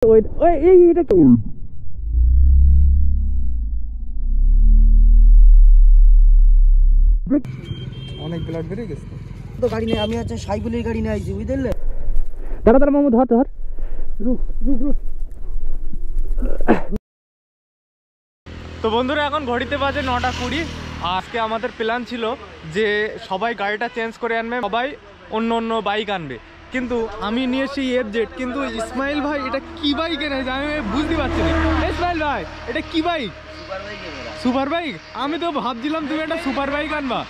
এটা কি অনেক ব্লাড বেরিয়ে গেছে তো গাড়ি নেই, আমি হচ্ছে সাইকেলের গাড়ি নিয়ে আইছি বুঝলে। দাঁড়া দাঁড়া মামু, ধর ধর। তো বন্ধুরা এখন ঘড়িতে বাজে 9:20। আজকে আমাদের প্ল্যান ছিল যে সবাই গাড়িটা চেঞ্জ করে আনবে, সবাই অন্য অন্য বাইক আনবে, কিন্তু আমি নিয়ে এসেছি FZ। কিন্তু ইসমাইল ভাই এটা কি বাইক এনেছে আমি বুঝতে পারছি না। ইসমাইল ভাই এটা কি বাইক? Super bike? আমি তো ভাবছিলাম তুমি একটা সুপার বাইক আনবা।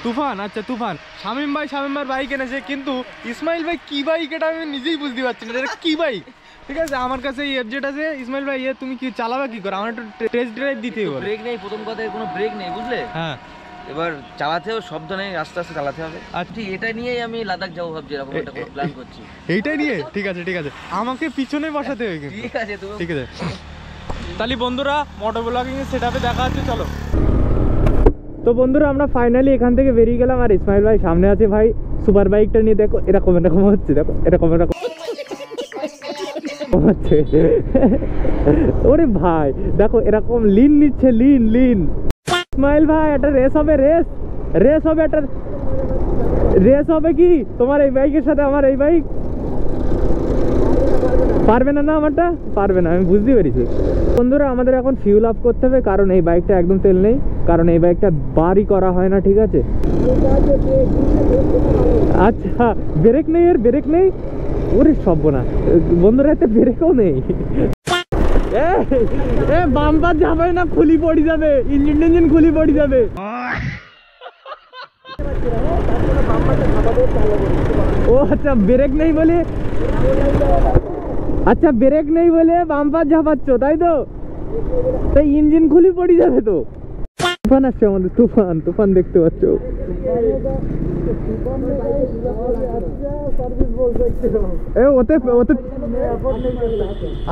তুফান? আচ্ছা তুফান। শামিম ভাই শামিমের বাইক এনেছে, কিন্তু ইসমাইল ভাই কি বাইক এটা আমি নিজেই বুঝতে পারছি না এটা কি বাইক। ঠিক আছে, আমার কাছে এই FZ আছে। ইসমাইল ভাই তুমি কি চালাবে কি করে? আমার একটু টেস্ট ড্রাইভ দিতে হবে। ব্রেক নেই, প্রথম কথা কোনো ব্রেক নেই বুঝলে। হ্যাঁ, এবার চালাতেও শব্দ নেই, আস্তে আস্তে চালাতে হবে। আচ্ছা এটা নিয়েই আমি লাদাখ যাবো ভাবছি, এরকম একটা প্ল্যান করছি। এইটাই নিয়ে? ঠিক আছে ঠিক আছে, আমাকে পিছনে বসাতে হবে। ঠিক আছে তুমি ঠিক আছে, তাহলে বন্ধুরা মোটর ব্লগিং এর সেটআপে দেখা হচ্ছে, চলো। তো বন্ধুরা আমরা ফাইনালি এখান থেকে বেরিয়ে গেলাম, আর ইসমাইল ভাই সামনে আছে। ভাই সুপার বাইকটা নিয়ে দেখো এরকম এরকম হচ্ছে, দেখো এরকম এরকম হচ্ছে। ওরে ভাই দেখো এরকম লিন নিচ্ছে, লিন লিন। ইসমাইল ভাই একটা রেস হবে, রেস রেস হবে, একটা রেস হবে কি তোমার এই বাইকের সাথে আমার এই বাইক? পারবে না? না আমারটা পারবে না, আমি বুঝতে পেরেছি। বন্ধুরা আমাদের এখন ফিউল আপ করতে হবে, কারণ এই বাইকটা একদম তেল নেই, কারণ এই বাইকটা বারই করা হয় না। ঠিক আছে, আচ্ছা ব্রেক নেই, এর ব্রেক নেই। ওরে সব না বন্ধুরা, এতে ব্রেকও নেই। বাম্পার যাবে না, খুলি পড়ে যাবে, ইঞ্জিন খুলি পড়ে যাবে। ও আচ্ছা ব্রেক নেই বলে, আচ্ছা ব্রেক নেই বলে বাম্পার ঝাপাচ্ছ তাই তো? তাই ইঞ্জিন খুলি পড়ে যাবে তো। তুফান আসছে আমাদের, তুফান তুফান দেখতে পাচ্ছ। ওতে ওতে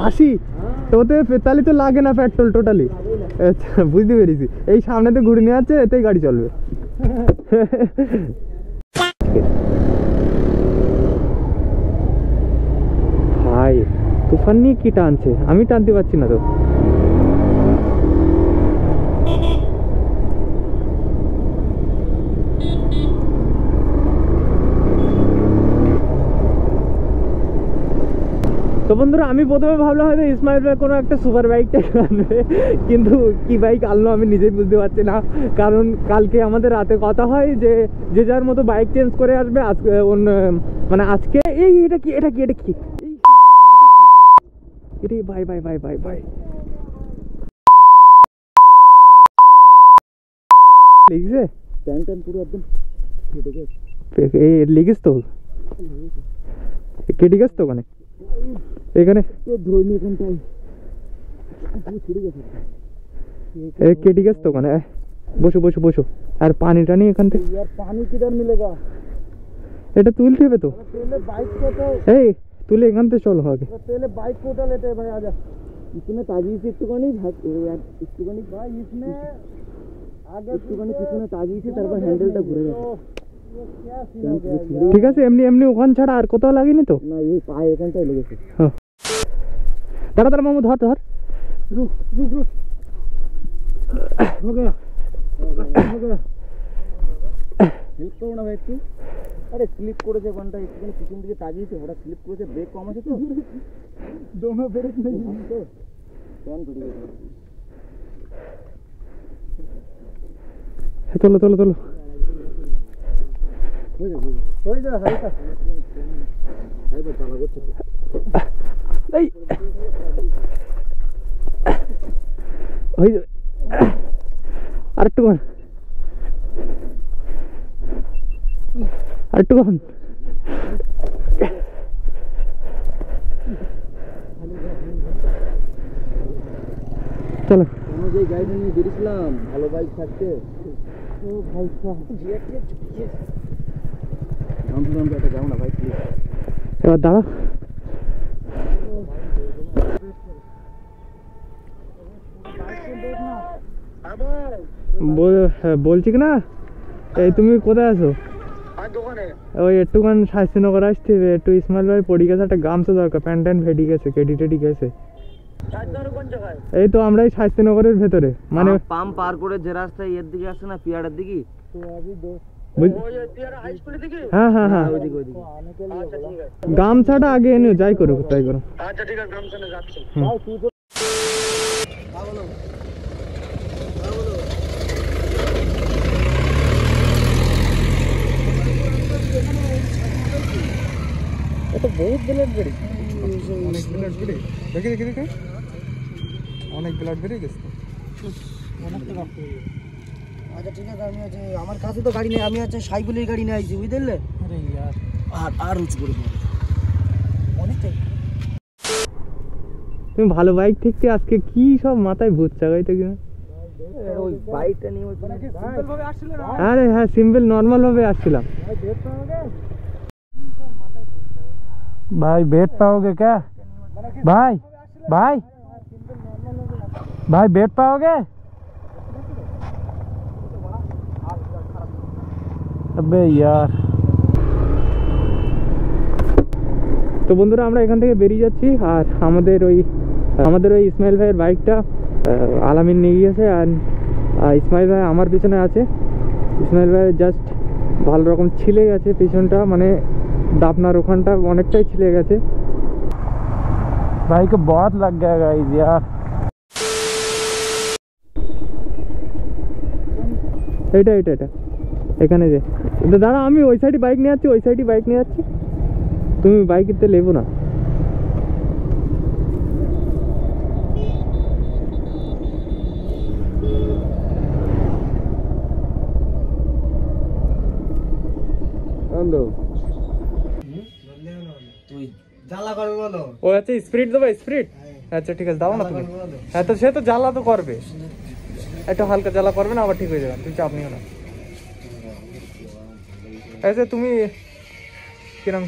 80 তো ওতে তাহলে তো লাগে না পেট্রোল টোটালি। আচ্ছা বুঝতে পেরেছি, এই সামনেতে ঘুরে নিয়ে যাচ্ছে, এতেই গাড়ি চলবে। ভাই তুফান নিয়ে কি টানছে, আমি টানতে পারছি না তো। তো বন্ধুরা আমি প্রথমে ভাবলাম হয়তো ইসমাইল ভাই কোনো একটা সুপার বাইকটা আনবে, কিন্তু কি বাইক আনলো আমি নিজেই বুঝতে পারছি না। কারণ কালকে আমাদের রাতে কথা হয় যে যে যার মতো বাইক চেঞ্জ করে আসবে। আজকে মানে আজকে এই এটা কি এটা কি এটা কি ভাই ভাই ভাই ভাই ভাই লিখছে ট্যান পুরো একদম কেটে গেছে। এই লিখিস তো কেটে গেছে তো ওখানে, এখানে ধরনি এখানটাই ছিড়ে গেছে, কেটে গেছে তো ওখানে। বসো বসো বসো, আর পানি টানি এখান থেকে। यार पानी किधर मिलेगा? এটা তুলতে হবে তো। पहले बाइक को तो এই তুলে এখান থেকে চলো আগে। पहले बाइक को उठा लेते हैं भाई, आजा। इसमें ताजी से একটুখানি একটুখানি भाई, इसमें आगे একটুখানি পিছনে তাজি से তারপর হ্যান্ডেলটা ঘুরে যাবে। ঠিক আছে, এমনি এমনি ওখান ছাড়া আর কোথাও লাগেনি তো? না এই পায়ে এখানটাই লেগেছে। দাঁড়া দাঁড়া মামু, ধর ধর। रुक रुक रुक, हो गया हो गया। স্লিপ করো না ভাই একটু। আরে স্লিপ করেছে কোনটা, একটুখানি পিছন দিকে তাজিয়েছে, হঠাৎ স্লিপ করেছে, ব্রেক কম আছে তো। দোনো ব্রেক নেই তো, ট্যান ঘুরে গেছে। চলো চলো চলো। হয়ে যা হালকা হালকা চালা করছে। এই ওই আরেকটু আরেকটু চলো। আমরা যে গাড়িটা নিয়ে বেরিয়েছিলাম ভালো বাইক থাকতে, ও ভাই একটা যাও না ভাই প্লিজ। এবার দাঁড়া, বলছি কি না, এই তুমি কোথায় আছো? ওই একটুখান শাস্তিনগর আসতে হবে, একটু ইসমাইল ভাই পড়ে গেছে, একটা গামছা দরকার, প্যান্ট ট্যান্ট ভেটে গেছে, কেডি টেডি গেছে। এই তো আমরা এই শাস্তিনগরের ভেতরে, মানে পাম্প পার করে যে রাস্তায় এর দিকে আসছে না, পিয়ারের দিকে। হ্যাঁ হ্যাঁ হ্যাঁ, গামছাটা আগে এনে যাই করুক, তাই করো। আচ্ছা ঠিক আছে, গামছা নিয়ে যাচ্ছি। এটা বহুত ব্লাড বেড়ে, অনেক ব্লাড বেড়ে, দেখে দেখে দেখে অনেক ব্লাড বেড়ে গেছে। আচ্ছা ঠিক আছে, আমি আছে আমার কাছে তো গাড়ি নেই, আমি আছে সাইকেলের গাড়ি নিয়ে আইছি, বুঝলে? আরে ইয়ার, আর উঁচু করে অনেকটাই। তুমি ভালো বাইক ঠিকতে আজকে কি সব মাথায় ভূত চাগাইতে কিনা? ওই বাইকটা নিয়ে আরে হ্যাঁ, সিম্পল নর্মাল ভাবে আসছিলাম। भाई बैठ पाओगे क्या? भाई भाई भाई बैठ पाओगे? अबे यार। তো বন্ধুরা আমরা এখান থেকে বেরিয়ে যাচ্ছি, আর আমাদের ওই ইসমাইল ভাইয়ের বাইকটা আলামিন নিয়ে গিয়েছে, আর ইসমাইল ভাই আমার পিছনে আছে। ইসমাইল ভাই জাস্ট ভালো রকম ছিলে গেছে পিছনটা, মানে दापनार ওখানটা অনেকটাই ছিলে গেছে। भाई को बहुत लग गया गाइस यार। এটা এটা এটা এখানে যে দাঁড়া, আমি ওই সাইডে বাইক নিয়ে যাচ্ছি, ওই সাইডে বাইক নিয়ে যাচ্ছি, তুমি বাইকেতে লেবো না। ও আচ্ছা, স্পিরিট দেবো, স্পিরিট। আচ্ছা ঠিক আছে, দাও না তুমি। হ্যাঁ তো সে তো জ্বালা তো করবে, একটু হালকা জ্বালা করবে না, আবার ঠিক হয়ে যাবে, তুই চাপ নিও না। আচ্ছা তুমি কিরম